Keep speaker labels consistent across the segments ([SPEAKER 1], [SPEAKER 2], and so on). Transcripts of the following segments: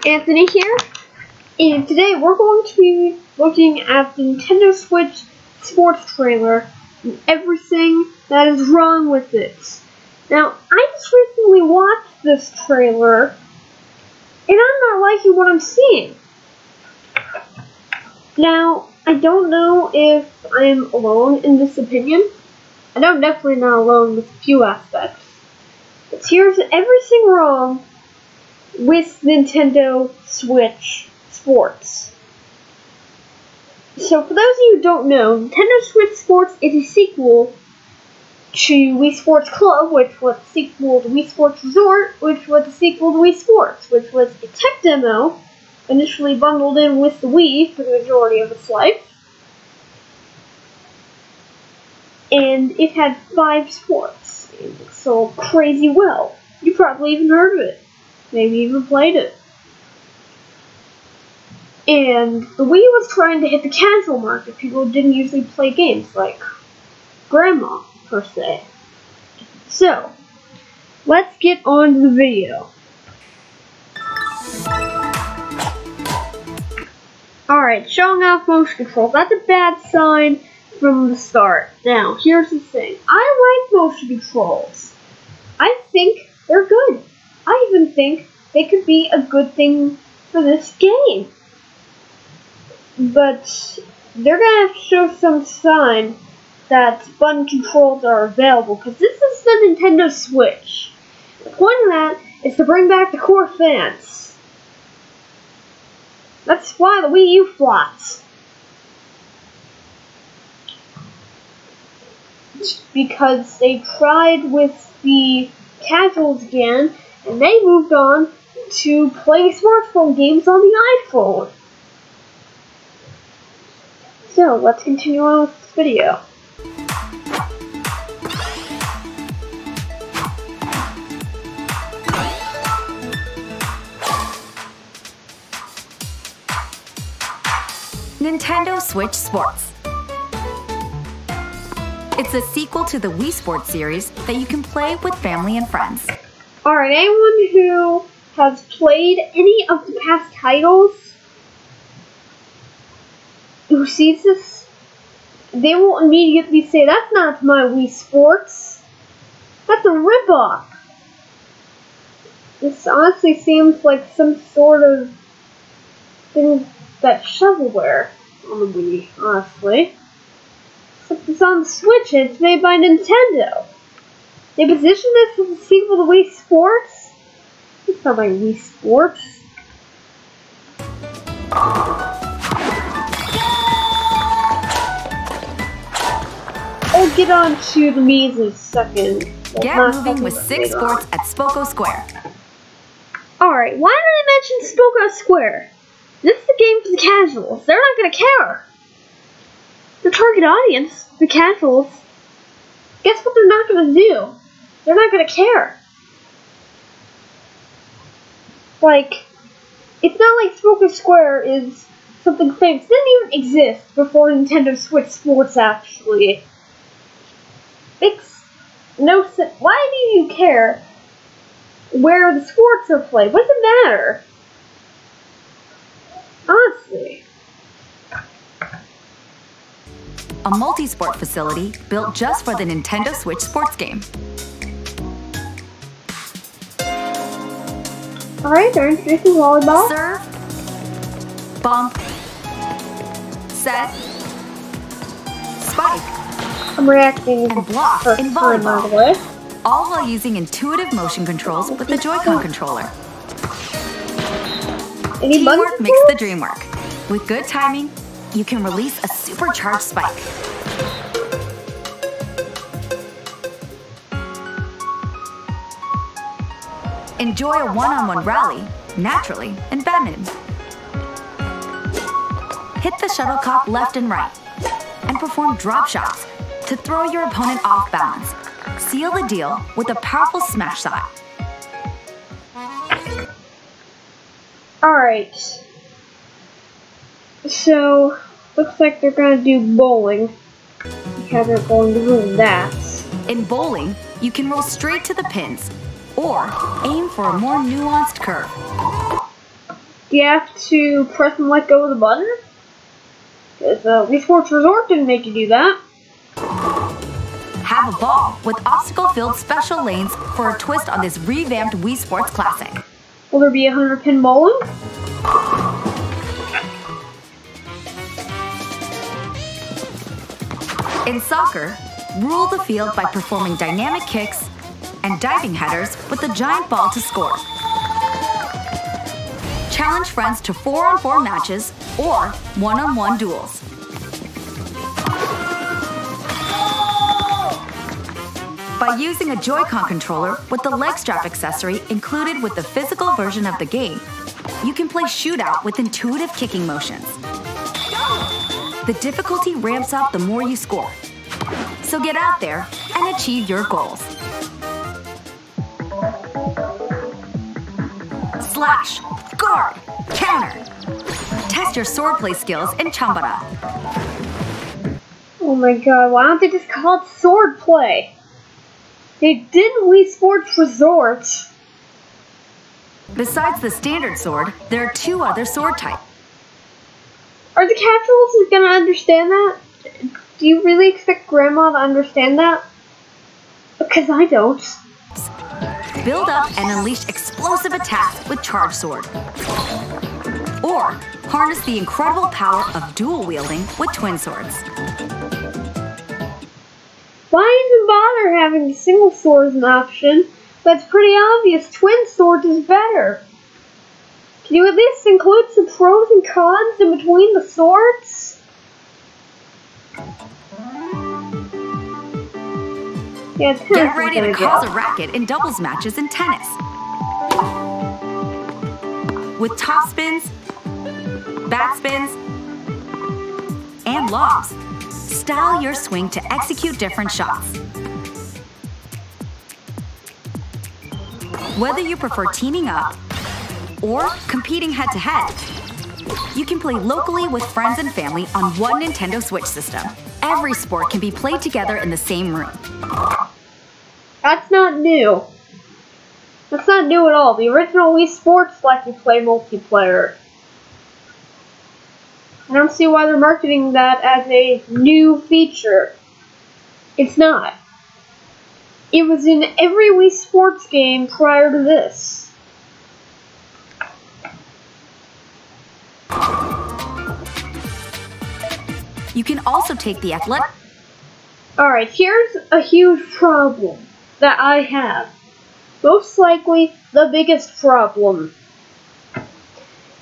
[SPEAKER 1] Anthony here, and today we're going to be looking at the Nintendo Switch sports trailer and everything that is wrong with it. Now, I just recently watched this trailer, and I'm not liking what I'm seeing. Now, I don't know if I'm alone in this opinion. I know I'm definitely not alone with a few aspects. But here's everything wrong with Nintendo Switch Sports. So, for those of you who don't know, Nintendo Switch Sports is a sequel to Wii Sports Club, which was a sequel to Wii Sports Resort, which was a sequel to Wii Sports, which was a tech demo initially bundled in with the Wii for the majority of its life. And it had 5 sports, and it sold crazy well. You probably even heard of it. Maybe even played it. And the Wii was trying to hit the casual market, people who didn't usually play games, like Grandma, per se. So, let's get on to the video. Alright, showing off motion control. That's a bad sign from the start. Now, here's the thing. I like motion controls. I think they're good. I even think they could be a good thing for this game. But they're gonna have to show some sign that button controls are available, because this is the Nintendo Switch. The point of that is to bring back the core fans. That's why the Wii U flops. Because they tried with the casuals again, and they moved on to playing smartphone games on the iPhone. So, let's continue on with this video.
[SPEAKER 2] Nintendo Switch Sports. It's a sequel to the Wii Sports series that you can play with family and friends.
[SPEAKER 1] Alright, anyone who has played any of the past titles, who sees this, they will immediately say, that's not my Wii Sports. That's a ripoff. This honestly seems like some sort of thing that's shovelware on the Wii, honestly. Except it's on the Switch and it's made by Nintendo. They position this as a sequel to Wii Sports? It's not like Wii Sports. I'll get on to the Mii's in a second.
[SPEAKER 2] Get moving with 6 sports at Spoko Square.
[SPEAKER 1] Alright, why did I mention Spoko Square? This is a game for the casuals. They're not gonna care. The target audience, the casuals, guess what they're not gonna do? They're not gonna care. Like, it's not like Spoko Square is something famous. It didn't even exist before Nintendo Switch Sports, actually. Makes no sense. Why do you care where the sports are played? What does it matter? Honestly.
[SPEAKER 2] A multi-sport facility built just for the Nintendo Switch Sports game.
[SPEAKER 1] Alright, they're introducing volleyball.
[SPEAKER 2] Serve, bump, set, spike,
[SPEAKER 1] I'm reacting
[SPEAKER 2] and block in volleyball, all while using intuitive motion controls with the Joy-Con controller. Teamwork makes the dream work. With good timing, you can release a supercharged spike. Enjoy a one-on-one rally, naturally, in badminton. Hit the shuttlecock left and right, and perform drop shots to throw your opponent off balance. Seal the deal with a powerful smash shot.
[SPEAKER 1] Alright. So, looks like they're gonna do bowling. How they're going to ruin that.
[SPEAKER 2] In bowling, you can roll straight to the pins, or aim for a more nuanced curve.
[SPEAKER 1] you have to press and let go of the button? Because Wii Sports Resort didn't make you do that.
[SPEAKER 2] Have a ball with obstacle-filled special lanes for a twist on this revamped Wii Sports Classic.
[SPEAKER 1] Will there be 100-pin bowling?
[SPEAKER 2] In soccer, rule the field by performing dynamic kicks and diving headers with a giant ball to score. Challenge friends to 4-on-4 matches or 1-on-1 duels. By using a Joy-Con controller with the leg strap accessory included with the physical version of the game, you can play shootout with intuitive kicking motions. The difficulty ramps up the more you score. So get out there and achieve your goals. Slash, guard, counter. Test your swordplay skills in Chambara.
[SPEAKER 1] Oh my god, why don't they just call it swordplay? They did Wii Sports Resort.
[SPEAKER 2] Besides the standard sword, there are 2 other sword types.
[SPEAKER 1] Are the casuals gonna understand that? Do you really expect Grandma to understand that? Because I don't.
[SPEAKER 2] Build up and unleash explosive attacks with Charge Sword. Or harness the incredible power of dual wielding with Twin Swords.
[SPEAKER 1] Why even bother having single sword as an option? That's pretty obvious. Twin Swords is better. Can you at least include some pros and cons in between the swords? Yeah,
[SPEAKER 2] get ready to cause a racket in doubles matches in tennis. With top spins, back spins, and lobs, style your swing to execute different shots. Whether you prefer teaming up or competing head-to-head, you can play locally with friends and family on one Nintendo Switch system. Every sport can be played together in the same room.
[SPEAKER 1] That's not new. That's not new at all. The original Wii Sports let you play multiplayer. I don't see why they're marketing that as a new feature. It's not. It was in every Wii Sports game prior to this.
[SPEAKER 2] You can also take the athletic...
[SPEAKER 1] Alright, here's a huge problem that I have. Most likely the biggest problem.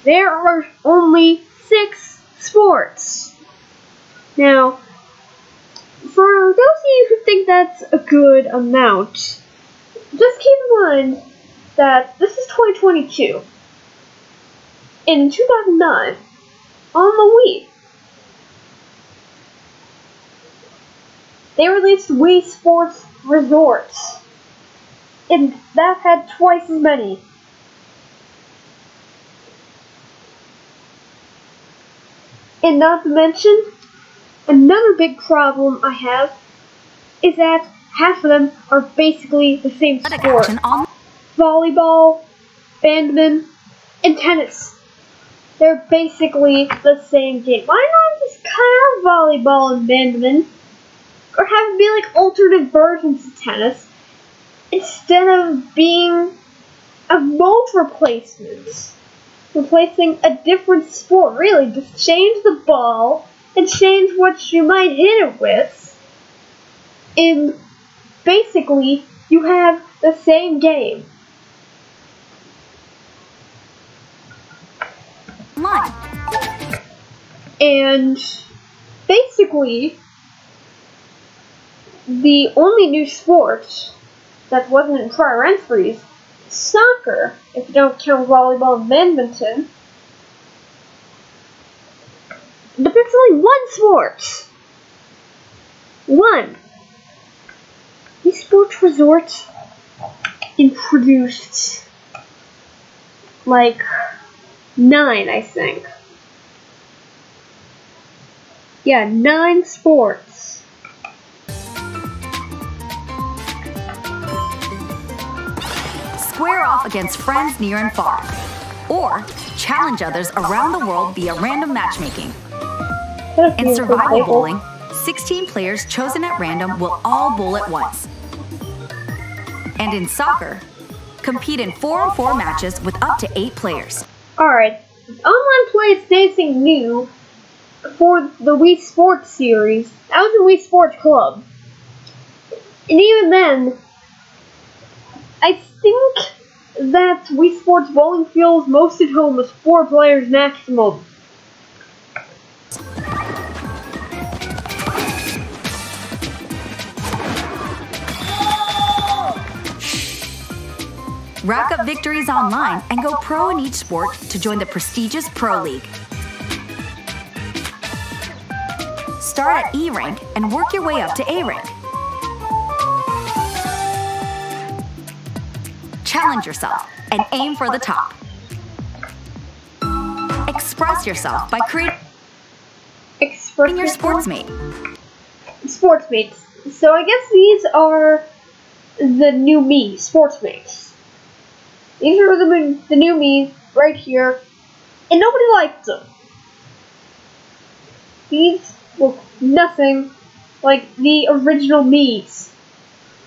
[SPEAKER 1] There are only 6 sports. Now, for those of you who think that's a good amount, just keep in mind that this is 2022. In 2009, on the Wii, they released Wii Sports Resort, and that had twice as many. And not to mention, another big problem I have is that half of them are basically the same sport. Volleyball, badminton, and tennis. They're basically the same game. Why not just cut out volleyball and badminton? Or have it be like alternate versions of tennis, instead of being a mold replacement. Replacing a different sport. Really, just change the ball and change what you might hit it with. And basically, you have the same game. And basically, the only new sport that wasn't in prior entries is soccer, if you don't count volleyball and badminton. But there's only one sport. One. Wii Sports Resort introduced like 9, I think. Yeah, 9 sports.
[SPEAKER 2] Square off against friends near and far, or challenge others around the world via random matchmaking.
[SPEAKER 1] That
[SPEAKER 2] In
[SPEAKER 1] feels
[SPEAKER 2] survival
[SPEAKER 1] good.
[SPEAKER 2] bowling, 16 players chosen at random will all bowl at once. And in soccer, compete in 4-on-4 matches with up to 8 players.
[SPEAKER 1] Alright, online play is facing new for the Wii Sports series. That was the Wii Sports Club. And even then, I think that Wii Sports Bowling feels most at home with 4 players maximum.
[SPEAKER 2] Rack up victories online and go pro in each sport to join the prestigious Pro League. Start at E rank and work your way up to A rank. Challenge yourself and aim for the top. Express yourself by creating your sportsmate.
[SPEAKER 1] Sportsmates. So I guess these are the new me, Sportsmates. These are the new me right here, and nobody liked them. These look nothing like the original me's.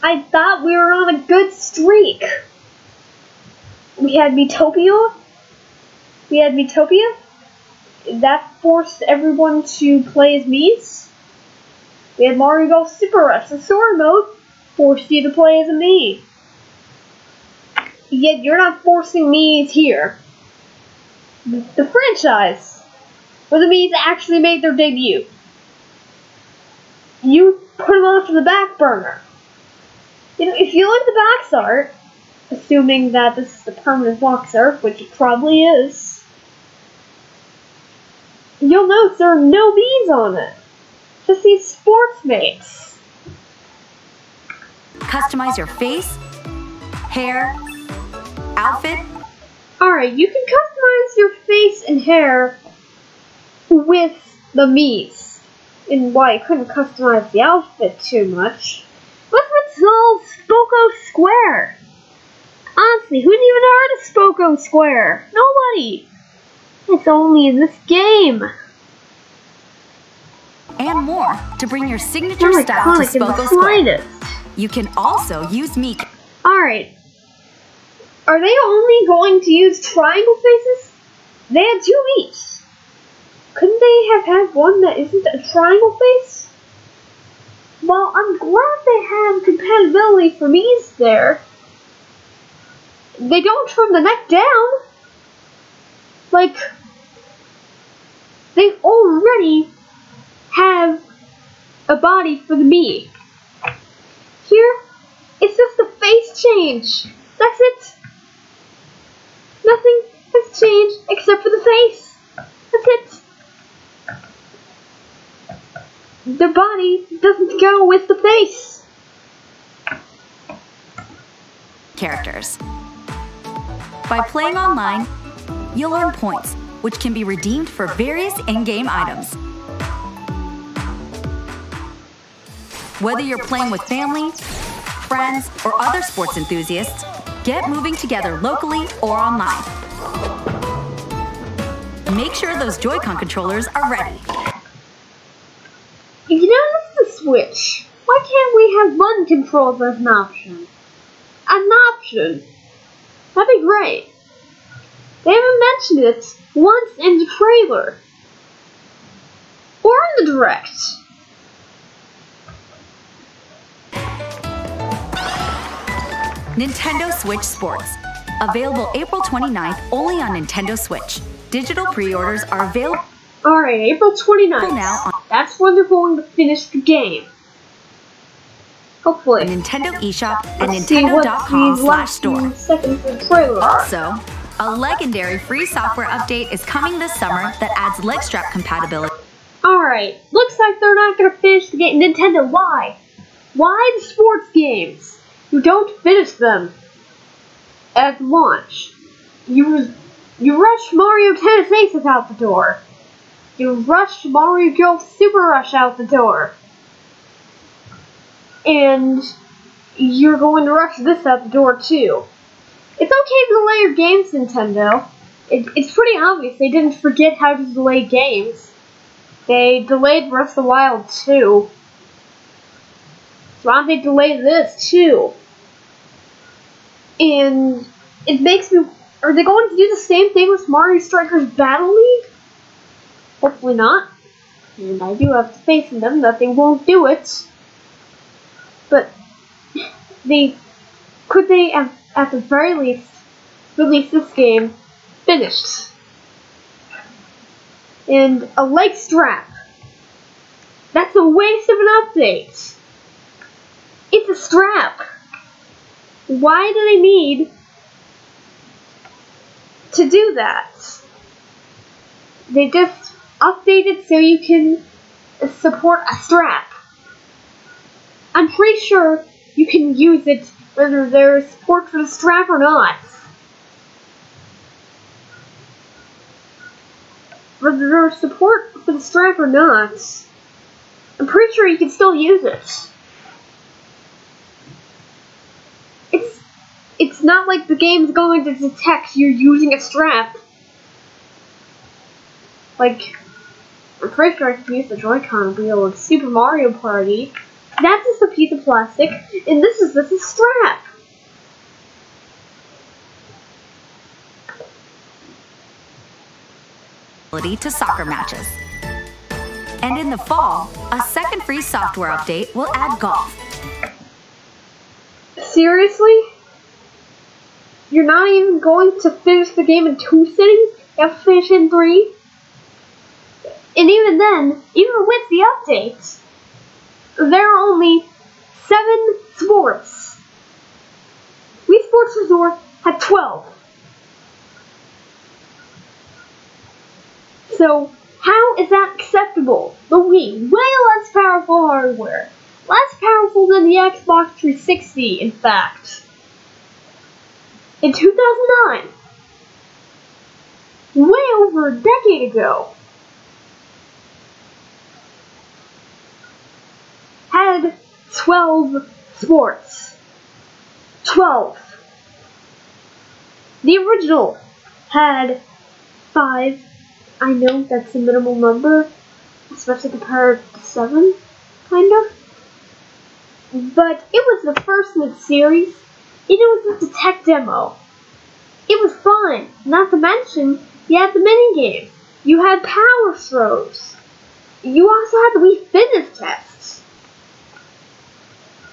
[SPEAKER 1] I thought we were on a good streak. We had Metopia. That forced everyone to play as Mii's. We had Mario Golf Super Rush, the story mode, forced you to play as a Mii. Yet you're not forcing Mii's here. The franchise, where the Mii's actually made their debut. You put them off to the back burner. You know, if you look at the box art, assuming that this is the permanent box art, which it probably is, you'll notice there are no Mii's on it. Just these Sportsmates.
[SPEAKER 2] Customize your face, hair, outfit.
[SPEAKER 1] Alright, you can customize your face and hair with the Mii's. And why I couldn't customize the outfit too much. Let's resolve Spoko Square. Honestly, who's even heard of Spoko Square? Nobody. It's only in this game.
[SPEAKER 2] And more to bring your signature style to Spoko Square. You can also use Mii.
[SPEAKER 1] Alright. Are they only going to use triangle faces? They had 2 each. Couldn't they have had one that isn't a triangle face? Well, I'm glad they have compatibility for Mii's there. They don't trim the neck down. Like, they already have a body for the Mii. Here, it's just a face change. That's it. Nothing has changed except for the face. That's it. The body doesn't go with the face.
[SPEAKER 2] Characters. By playing online, you'll earn points, which can be redeemed for various in-game items. Whether you're playing with family, friends, or other sports enthusiasts, get moving together locally or online. Make sure those Joy-Con controllers are ready.
[SPEAKER 1] You know, it's the Switch. Why can't we have button controls as an option? An option? That'd be great. They haven't mentioned it once in the trailer. Or in the Direct.
[SPEAKER 2] Nintendo Switch Sports. Available April 29th only on Nintendo Switch. Digital pre-orders are available.
[SPEAKER 1] Alright, April 29th.
[SPEAKER 2] Now
[SPEAKER 1] That's when they're going to finish the game. Hopefully.
[SPEAKER 2] Nintendo eShop and Nintendo.com/store. Also, a legendary free software update is coming this summer that adds leg strap compatibility.
[SPEAKER 1] Alright, looks like they're not going to finish the game. Nintendo, why? Why the sports games? You don't finish them at launch. You rush Mario Tennis Aces out the door. You rush Mario Golf Super Rush out the door. And you're going to rush this out the door too. It's okay to delay your games, Nintendo, It's pretty obvious they didn't forget how to delay games. They delayed Breath of the Wild too. So why don't they delay this too? And it makes me... Are they going to do the same thing with Mario Strikers Battle League? Hopefully not. And I do have faith in them that they won't do it. But could they at the very least release this game finished? And a leg strap. That's a waste of an update. It's a strap. Why do they need to do that? They just update it so you can support a strap. I'm pretty sure you can use it whether there's support for the strap or not. Whether there's support for the strap or not, I'm pretty sure you can still use it. It's not like the game's going to detect you're using a strap. Like, I'm pretty sure I can use the Joy-Con wheel of Super Mario Party. That's just a piece of plastic, and this is a strap.
[SPEAKER 2] To soccer matches. And in the fall, a second free software update will add golf.
[SPEAKER 1] Seriously? You're not even going to finish the game in 2 sittings? You have to finish in 3? And even then, even with the updates, there are only 7 sports. Wii Sports Resort had 12. So, how is that acceptable? The Wii, way less powerful hardware. Less powerful than the Xbox 360, in fact. In 2009. Way over a decade ago. Had 12 sports. 12. The original had 5. I know that's a minimal number, especially compared to 7, kind of. But it was the first in the series, and it was just a tech demo. It was fun, not to mention, you had the minigame. You had power throws. You also had the Wii Fitness tests.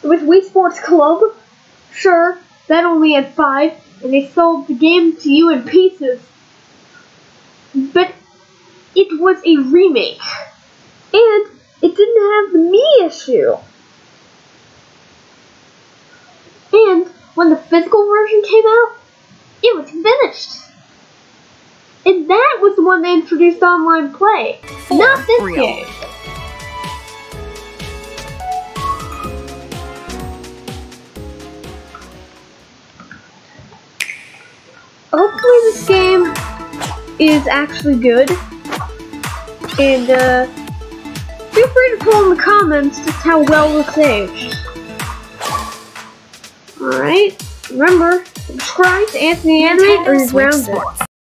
[SPEAKER 1] With Wii Sports Club, sure, that only had 5, and they sold the game to you in pieces. But it was a remake, and it didn't have the Mii issue. And when the physical version came out, it was finished. And that was the one they introduced online play, not this game. Hopefully this game is actually good. And feel free to put in the comments just how well it's aged. Alright, remember, subscribe to Anthony Anime or you're grounded.